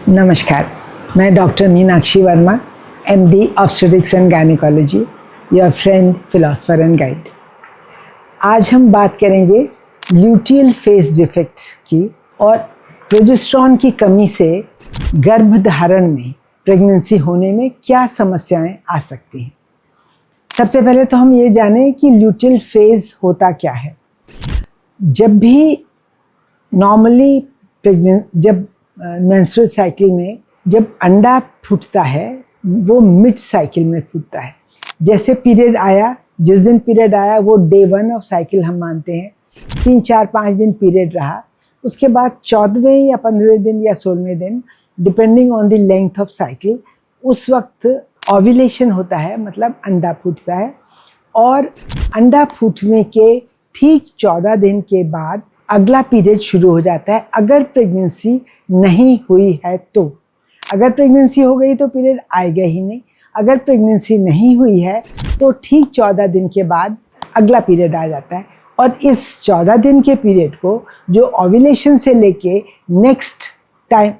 नमस्कार, मैं doctor Meenakshi Verma, MD obstetrics and gynaecology, your friend, philosopher and guide. आज हम बात करेंगे ल्यूटियल फेज डिफेक्ट की और प्रोजेस्टेरॉन की कमी से गर्भधारण में, प्रेगनेंसी होने में क्या समस्याएं आ सकती हैं। सबसे पहले तो हम ये जानें कि ल्यूटियल फेज होता क्या है। जब भी नॉर्मली जब मेंस्ट्रुअल साइकिल में जब अंडा फूटता है वो मिड साइकिल में फूटता है। जैसे पीरियड आया, जिस दिन पीरियड आया वो डे 1 ऑफ साइकिल हम मानते हैं। 3, 4, 5 दिन पीरियड रहा, उसके बाद 14वें या 15वें दिन या 16वें दिन, depending on the length of cycle, उस वक्त ओव्यूलेशन होता है, मतलब अंडा फूटता है। और अंडा फूटने के ठीक 14 दिन के बाद अगला पीरियड शुरू हो जाता है। अगर प्रेगनेंसी नहीं हुई है तो, अगर प्रेगनेंसी हो गई तो पीरियड आएगा ही नहीं। अगर प्रेगनेंसी नहीं हुई है तो ठीक 14 दिन के बाद अगला पीरियड आ जाता है। और इस 14 दिन के पीरियड को जो ओव्यूलेशन से लेके नेक्स्ट टाइम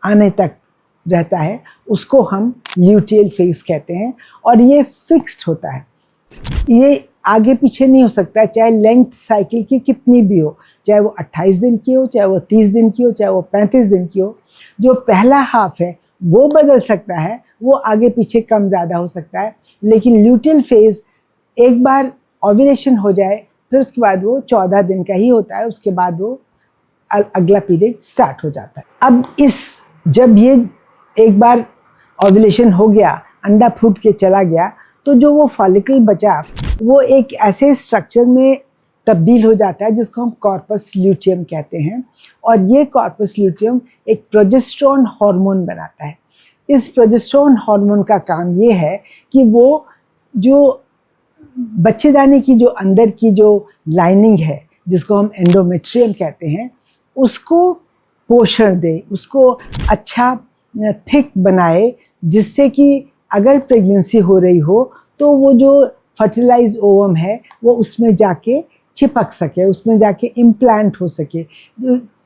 आने तक रहता है उसको हम ल्यूटियल फेज कहते हैं। और ये फिक्स्ड होता है, ये आगे पीछे नहीं हो सकता है, चाहे लेंथ साइकिल की कितनी भी हो, चाहे वो 28 दिन की हो, चाहे वो 30 दिन की हो, चाहे वो 35 दिन की हो। जो पहला हाफ है वो बदल सकता है, वो आगे पीछे कम ज़्यादा हो सकता है, लेकिन ल्यूटियल फेज एक बार ओव्यूलेशन हो जाए फिर उसके बाद वो 14 दिन का ही होता है। उसके बाद वो अगला पीरियड स्टार्ट हो जाता है। अब जब ये एक बार ओव्यूलेशन हो गया, अंडा फूट के चला गया, तो जो वो फॉलिकल बचा वो एक ऐसे स्ट्रक्चर में तब्दील हो जाता है जिसको हम कॉर्पस ल्यूटियम कहते हैं। और ये कॉर्पस ल्यूटियम एक प्रोजेस्टेरॉन हार्मोन बनाता है। इस प्रोजेस्टेरॉन हार्मोन का काम ये है कि वो जो बच्चेदानी की जो अंदर की जो लाइनिंग है, जिसको हम एंडोमेट्रियम कहते हैं, उसको पोषण दे, उसको अच्छा थिक बनाए, जिससे कि अगर प्रेगनेंसी हो रही हो तो वो जो फर्टिलाइज ओवम है वो उसमें जाके चिपक सके, उसमें जाके इम्प्लांट हो सके,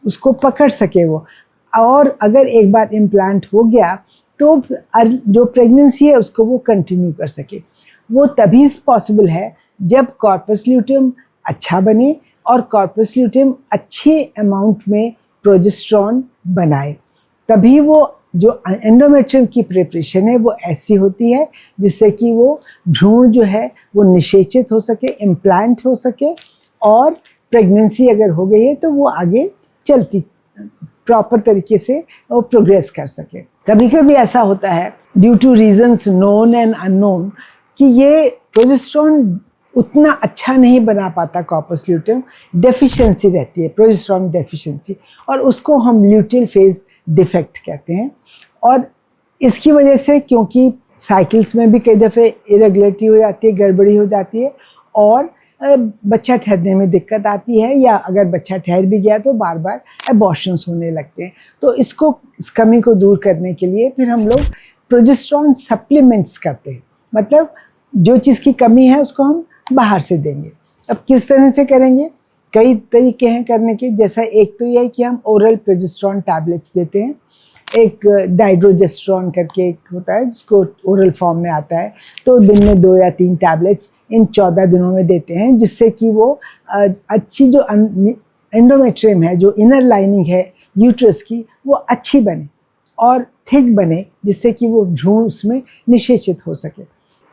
उसको पकड़ सके वो। और अगर एक बार इम्प्लांट हो गया तो जो प्रेगनेंसी है उसको वो कंटिन्यू कर सके। वो तभी पॉसिबल है जब कॉर्पस ल्यूटियम अच्छा बने और कॉर्पस ल्यूटियम अच्छे अमाउंट में प्रोजेस्टेरॉन बनाए। तभी वो जो एंडोमेट्रियम की प्रिपरेशन है वो ऐसी होती है जिससे कि वो भ्रूण जो है वो निषेचित हो सके, इम्प्लांट हो सके, और प्रेगनेंसी अगर हो गई है तो वो आगे चलती प्रॉपर तरीके से वो प्रोग्रेस कर सके। कभी कभी ऐसा होता है due two reasons known and unknown कि ये प्रोजेस्टेरॉन उतना अच्छा नहीं बना पाता, कॉर्पस ल्यूटियम डेफिशिएंसी रहती है, प्रोजेस्टेरॉन डेफिशिएंसी, और उसको हम ल्यूटियल फेज डिफेक्ट कहते हैं। और इसकी वजह से, क्योंकि साइकिल्स में भी कई दफ़े इरेगुलरिटी हो जाती है, गड़बड़ी हो जाती है, और बच्चा ठहरने में दिक्कत आती है, या अगर बच्चा ठहर भी गया तो बार बार एबॉर्शंस होने लगते हैं। तो इस कमी को दूर करने के लिए फिर हम लोग प्रोजेस्टेरॉन सप्लीमेंट्स करते हैं, मतलब जो चीज़ की कमी है उसको हम बाहर से देंगे। अब किस तरह से करेंगे? कई तरीके हैं करने के। जैसा एक तो यह है कि हम ओरल प्रोजेस्टेरॉन टैबलेट्स देते हैं। एक डाइड्रोजेस्टेरॉन करके एक होता है जिसको ओरल फॉर्म में आता है, तो दिन में 2 या 3 टैबलेट्स इन 14 दिनों में देते हैं, जिससे कि वो अच्छी जो एंडोमेट्रियम है, जो इनर लाइनिंग है यूट्रस की, वो अच्छी बने और थिक बने, जिससे कि वो भ्रूण उसमें निषेचित हो सके।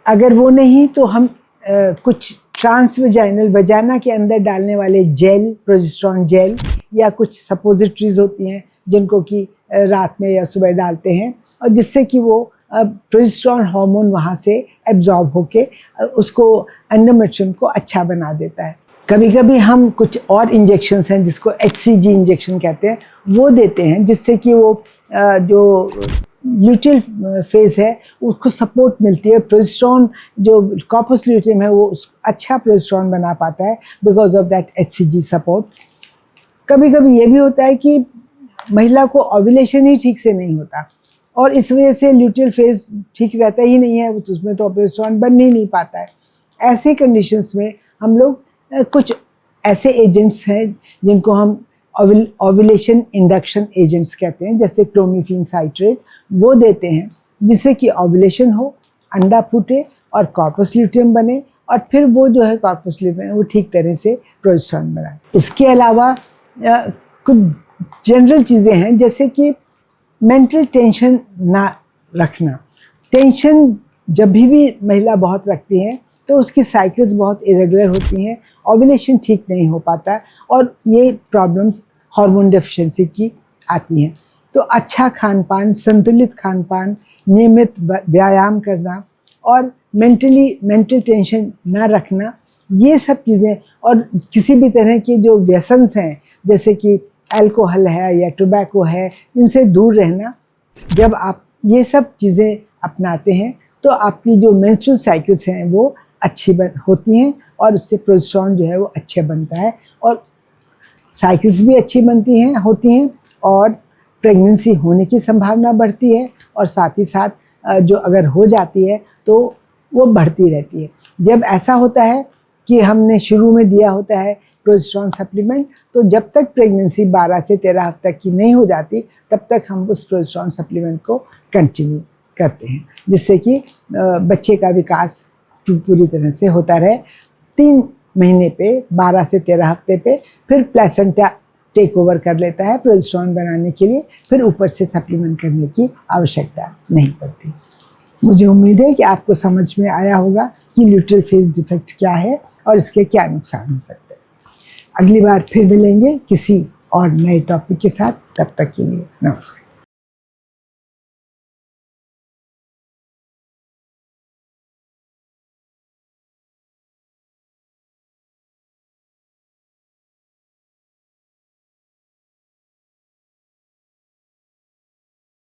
अगर वो नहीं तो हम कुछ ट्रांसवेजाइनल, वजाना के अंदर डालने वाले जेल, प्रोजेस्टेरॉन जेल, या कुछ सपोजिटरीज होती हैं जिनको कि रात में या सुबह डालते हैं, और जिससे कि वो प्रोजेस्टेरॉन हार्मोन वहाँ से एब्जॉर्ब होके उसको एंडोमेट्रियम को अच्छा बना देता है। कभी कभी हम कुछ और इंजेक्शंस हैं जिसको HCG इंजेक्शन कहते हैं, वो देते हैं, जिससे कि वो जो ल्यूटियल फेज है उसको सपोर्ट मिलती है। प्रोजेस्टेरॉन जो कॉर्पस ल्यूटियम है वो अच्छा प्रोजेस्टेरॉन बना पाता है because of that HCG support. कभी कभी ये भी होता है कि महिला को ओव्यूलेशन ही ठीक से नहीं होता और इस वजह से ल्यूटियल फेज ठीक रहता ही नहीं है, उसमें तो प्रोजेस्टेरॉन बन ही नहीं पाता है। ऐसे कंडीशंस में हम लोग कुछ ऐसे एजेंट्स हैं जिनको हम ओव्यूलेशन इंडक्शन एजेंट्स कहते हैं, जैसे क्लोमिफेन साइट्रेट, वो देते हैं जिससे कि ओव्यूलेशन हो, अंडा फूटे और कॉर्पस ल्यूटियम बने, और फिर वो जो है कॉर्पस ल्यूटियम वो ठीक तरह से प्रोजेस्टेरोन बनाए। इसके अलावा कुछ जनरल चीज़ें हैं, जैसे कि मेंटल टेंशन ना रखना। टेंशन जब भी महिला बहुत रखती है तो उसकी साइकिल्स बहुत इरेगुलर होती हैं, ओव्यूलेशन ठीक नहीं हो पाता, और ये प्रॉब्लम्स हार्मोन डेफिशिएंसी की आती हैं। तो अच्छा खान पान, संतुलित खान पान, नियमित व्यायाम करना और मेंटल टेंशन ना रखना, ये सब चीज़ें, और किसी भी तरह के जो व्यसन्स हैं जैसे कि अल्कोहल है या टोबैको है, इनसे दूर रहना। जब आप ये सब चीज़ें अपनाते हैं तो आपकी जो मेंस्ट्रुअल साइकिल्स हैं वो अच्छी होती हैं, और उससे प्रोजेस्टेरोन जो है वो अच्छा बनता है, और साइकिल्स भी अच्छी होती हैं, और प्रेगनेंसी होने की संभावना बढ़ती है, और साथ ही साथ जो अगर हो जाती है तो वो बढ़ती रहती है। जब ऐसा होता है कि हमने शुरू में दिया होता है प्रोजेस्टेरोन सप्लीमेंट, तो जब तक प्रेगनेंसी 12 से 13 हफ्ते की नहीं हो जाती तब तक हम उस प्रोजेस्टेरोन सप्लीमेंट को कंटिन्यू करते हैं, जिससे कि बच्चे का विकास पूरी तरह से होता रहे। 3 महीने पे 12 से 13 हफ्ते पे फिर प्लेसेंटा टेक ओवर कर लेता है प्रोजेस्टेरोन बनाने के लिए, फिर ऊपर से सप्लीमेंट करने की आवश्यकता नहीं पड़ती। मुझे उम्मीद है कि आपको समझ में आया होगा कि ल्यूटियल फेज डिफेक्ट क्या है और इसके क्या नुकसान हो सकते हैं। अगली बार फिर मिलेंगे किसी और नए टॉपिक के साथ, तब तक के लिए नमस्कार।